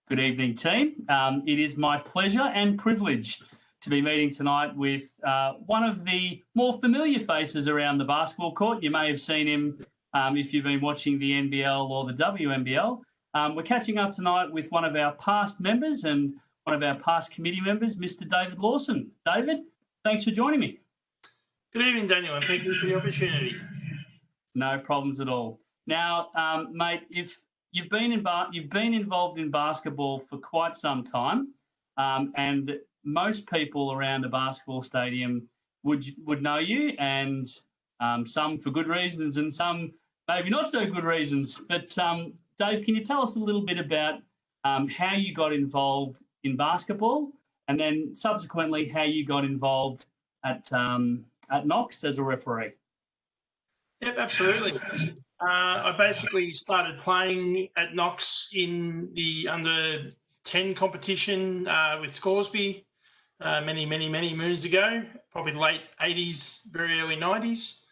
Good evening, team. It is my pleasure and privilege to be meeting tonight with one of the more familiar faces around the basketball court. You may have seen him if you've been watching the NBL or the WNBL. We're catching up tonight with one of our past members and one of our past committee members, Mr. David Lawson. David, thanks for joining me. Good evening, Daniel, and thank you for the opportunity. No problems at all. Now, mate, if you've been involved in basketball for quite some time, and most people around a basketball stadium would know you, and some for good reasons and some maybe not so good reasons. But Dave, can you tell us a little bit about how you got involved in basketball, and then subsequently how you got involved at Knox as a referee? Yep, absolutely. I basically started playing at Knox in the under 10 competition with Scoresby many moons ago, probably late 80s, very early 90s.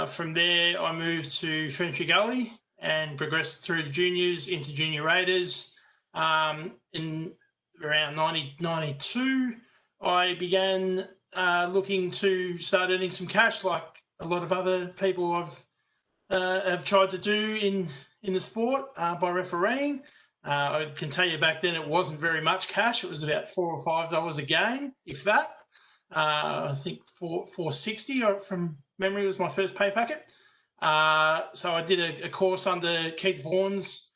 From there, I moved to Ferntree Gully and progressed through the juniors into junior raiders. In around 92, I began looking to start earning some cash, like a lot of other people have tried to do in the sport by refereeing. I can tell you back then it wasn't very much cash. It was about $4 or $5 a game, if that. I think $4.60 from memory was my first pay packet. So I did a course under Keith Vaughan's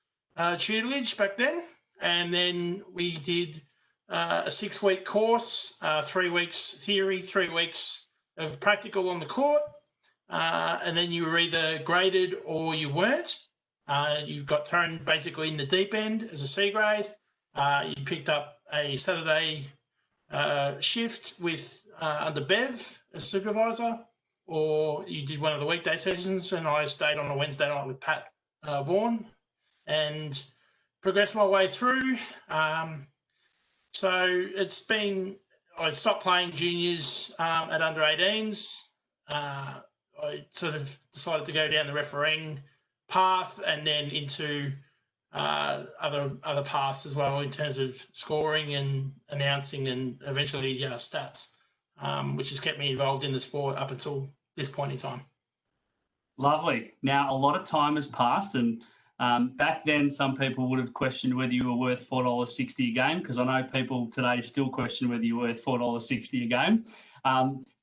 tutelage back then, and then we did a 6-week course, 3 weeks theory, 3 weeks of practical on the court. And then you were either graded or you weren't. You got thrown basically in the deep end as a C grade. You picked up a Saturday shift with under Bev as supervisor, or you did one of the weekday sessions, and I stayed on a Wednesday night with Pat Vaughan and progressed my way through. So it's been, I stopped playing juniors at under 18s. I sort of decided to go down the refereeing path and then into other paths as well in terms of scoring and announcing and eventually stats, which has kept me involved in the sport up until this point in time. Lovely. Now, a lot of time has passed, and back then some people would have questioned whether you were worth $4.60 a game, because I know people today still question whether you're worth $4.60 a game.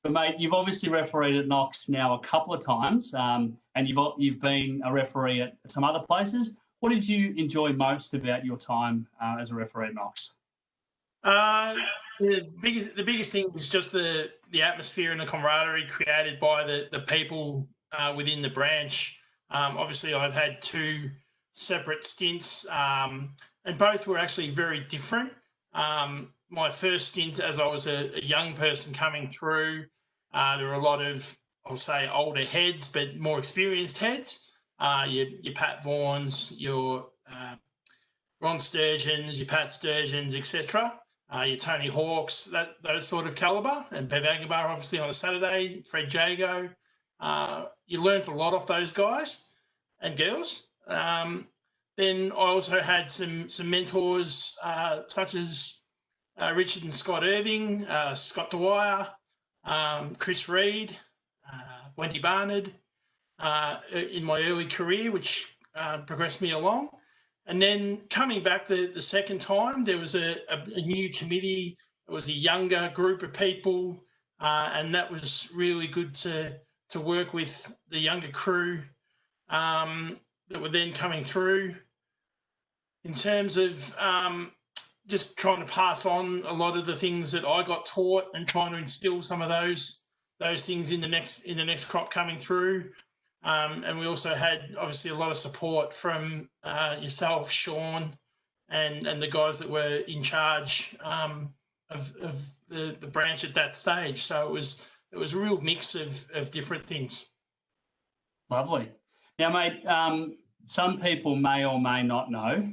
But mate, you've obviously refereed at Knox now a couple of times, and you've been a referee at some other places. What did you enjoy most about your time as a referee at Knox? The biggest thing was just the atmosphere and the camaraderie created by the people within the branch. Obviously, I've had 2 separate stints, and both were actually very different. My first stint, as I was a young person coming through, there were a lot of, I'll say, older heads, but more experienced heads. Your Pat Vaughans, your Ron Sturgeons, your Pat Sturgeons, etc. Your Tony Hawks, those sort of calibre. And Bev Agambar, obviously, on a Saturday, Fred Jago. You learned a lot off those guys and girls. Then I also had some mentors such as Richard and Scott Irving, Scott Dwyer, Chris Reed, Wendy Barnard in my early career, which progressed me along. And then coming back the second time, there was a new committee. It was a younger group of people, and that was really good to work with the younger crew that were then coming through in terms of just trying to pass on a lot of the things that I got taught and trying to instill some of those things in the next crop coming through. And we also had obviously a lot of support from yourself, Sean, and the guys that were in charge of the branch at that stage. So it was a real mix of different things. Lovely. Now, mate, some people may or may not know,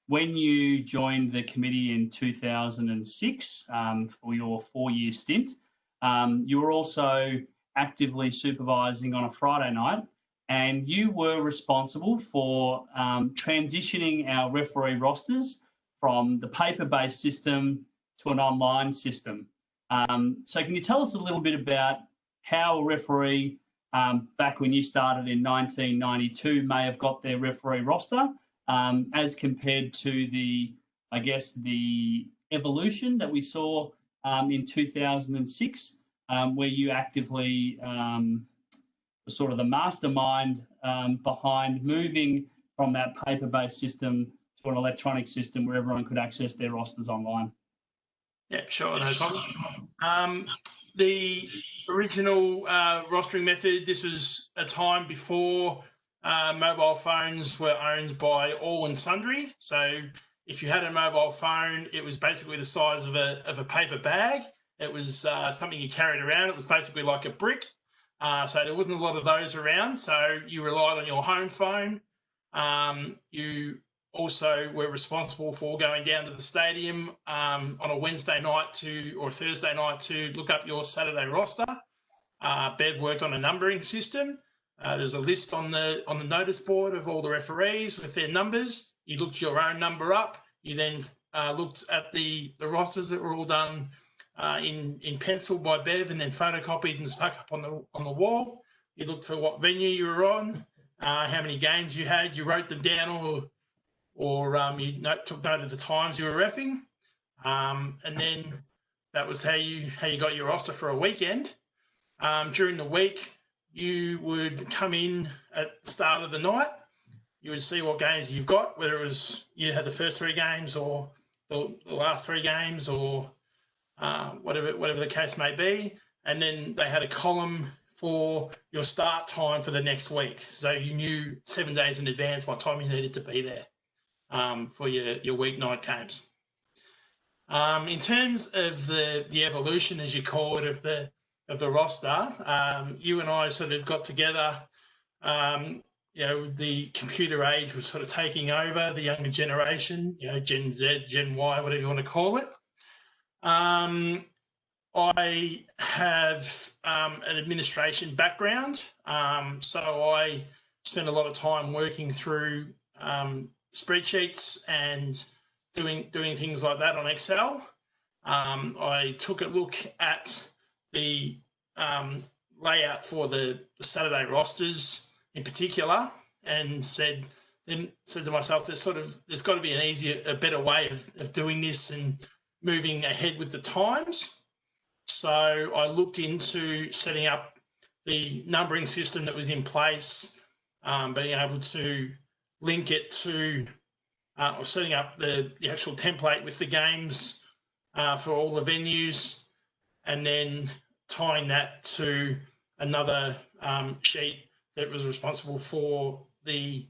when you joined the committee in 2006 for your 4-year stint, you were also actively supervising on a Friday night and you were responsible for transitioning our referee rosters from the paper-based system to an online system. So can you tell us a little bit about how a referee back when you started in 1992 may have got their referee roster as compared to the, I guess, the evolution that we saw in 2006, where you actively were sort of the mastermind behind moving from that paper-based system to an electronic system where everyone could access their rosters online. Yeah, sure, no problem. The original rostering method, this was a time before mobile phones were owned by all and sundry. So if you had a mobile phone, it was basically the size of a paper bag. It was something you carried around. It was basically like a brick. So there wasn't a lot of those around. So you relied on your home phone. You also were responsible for going down to the stadium on a Wednesday night or Thursday night to look up your Saturday roster. Bev worked on a numbering system. There's a list on the notice board of all the referees with their numbers. You looked your own number up. You then looked at the rosters that were all done in pencil by Bev and then photocopied and stuck up on the wall. You looked for what venue you were on, how many games you had. You wrote them down or you took note of the times you were reffing, and then that was how you got your roster for a weekend. During the week, you would come in at the start of the night. You would see what games you've got, whether it was you had the first 3 games or the last 3 games or whatever the case may be, and then they had a column for your start time for the next week, so you knew 7 days in advance what time you needed to be there. For your weeknight games. In terms of the evolution, as you call it, of the roster, you and I sort of got together. The computer age was sort of taking over the younger generation. Gen Z, Gen Y, whatever you want to call it. I have an administration background, so I spent a lot of time working through spreadsheets and doing things like that on Excel. I took a look at the layout for the Saturday rosters in particular and said to myself, there's got to be a better way of doing this and moving ahead with the times. So I looked into setting up the numbering system that was in place, being able to link it to or setting up the actual template with the games for all the venues, and then tying that to another sheet that was responsible for the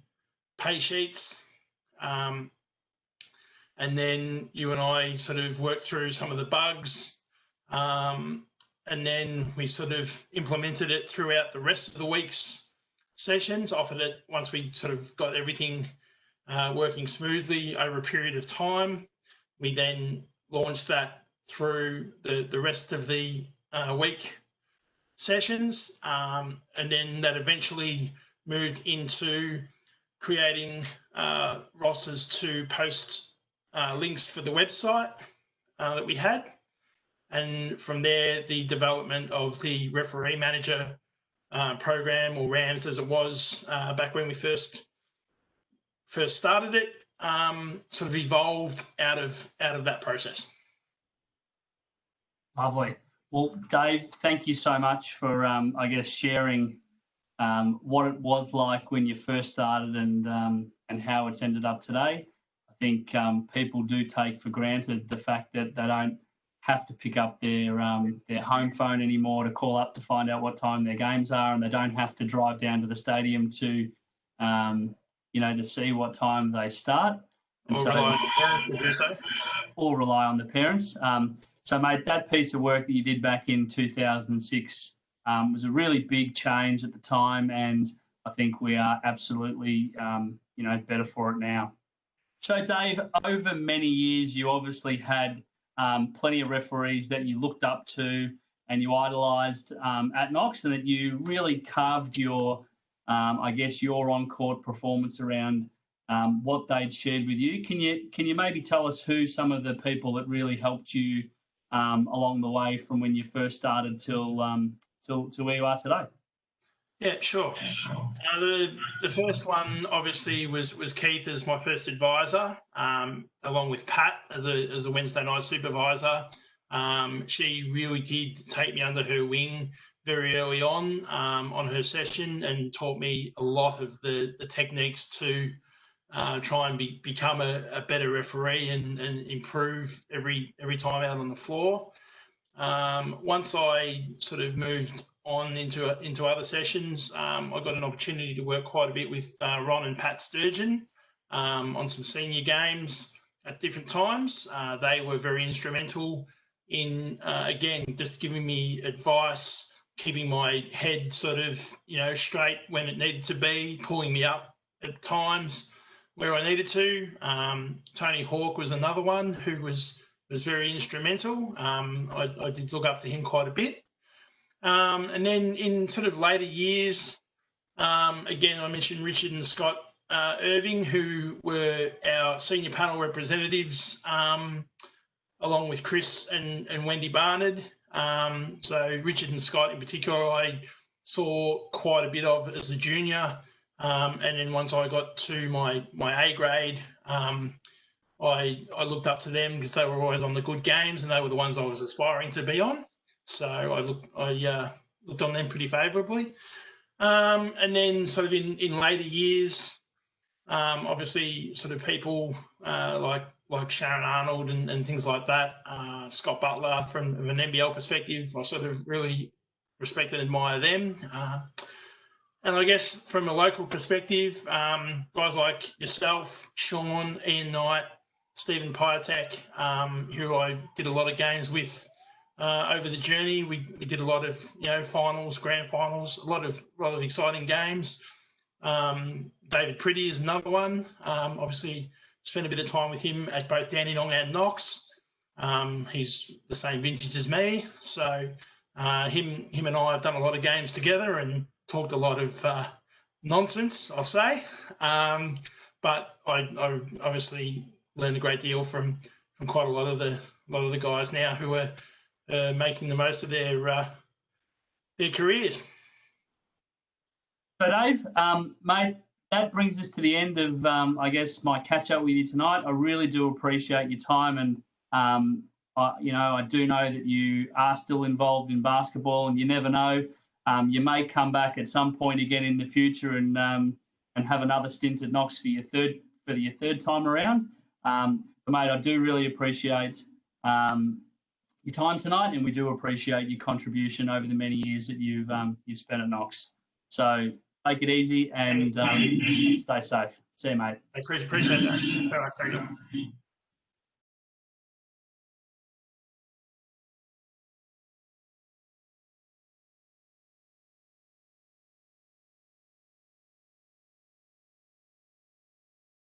pay sheets. And then you and I sort of worked through some of the bugs, and then we sort of implemented it throughout the rest of the week's sessions, offered it once we sort of got everything working smoothly over a period of time. We then launched that through the rest of the week sessions, and then that eventually moved into creating rosters to post links for the website that we had. And from there, the development of the referee manager program, or RAMS as it was back when we first started it, sort of evolved out of that process. Lovely. Well, Dave, thank you so much for, I guess, sharing what it was like when you first started and how it's ended up today. I think people do take for granted the fact that they don't have to pick up their home phone anymore to call up to find out what time their games are, and they don't have to drive down to the stadium to to see what time they start. And or rely on the parents to do so. Or rely on the parents. So, mate, that piece of work that you did back in 2006 was a really big change at the time, and I think we are absolutely, better for it now. So, Dave, over many years, you obviously had plenty of referees that you looked up to and you idolised at Knox, and that you really carved your I guess, your on-court performance around what they'd shared with you. Can you maybe tell us who some of the people that really helped you along the way from when you first started till where you are today? Yeah, sure. The first one obviously was Keith as my first advisor, along with Pat as a Wednesday night supervisor. She really did take me under her wing very early on her session and taught me a lot of the techniques to try and become a better referee and improve every time out on the floor. Once I sort of moved on into other sessions, I got an opportunity to work quite a bit with Ron and Pat Sturgeon on some senior games at different times. They were very instrumental in, again, just giving me advice, keeping my head sort of, straight when it needed to be, pulling me up at times where I needed to. Tony Hawke was another one who was very instrumental. I did look up to him quite a bit. And then in sort of later years, again, I mentioned Richard and Scott Irving, who were our senior panel representatives, along with Chris and Wendy Barnard. So Richard and Scott in particular, I saw quite a bit of as a junior. And then once I got to my A grade, I looked up to them because they were always on the good games and they were the ones I was aspiring to be on. So I looked on them pretty favourably. And then sort of in later years, obviously sort of people like Sharon Arnold and things like that, Scott Butler from an NBL perspective, I sort of really respect and admire them. And I guess from a local perspective, guys like yourself, Sean, Ian Knight, Stephen Piatek, who I did a lot of games with over the journey. We did a lot of finals, grand finals, a lot of exciting games. David Pretty is another one. Obviously, spent a bit of time with him at both Dandenong and Knox. He's the same vintage as me, so him and I have done a lot of games together and talked a lot of nonsense, I'll say. But I obviously learned a great deal from quite a lot of the guys now who are making the most of their careers. So Dave, mate, that brings us to the end of, I guess, my catch up with you tonight. I really do appreciate your time, and I do know that you are still involved in basketball, and you never know, you may come back at some point again in the future and have another stint at Knox for your third time around. But mate, I do really appreciate your time tonight, and we do appreciate your contribution over the many years that you've spent at Knox. So take it easy and stay safe. See you, mate. I appreciate that. Thanks so much.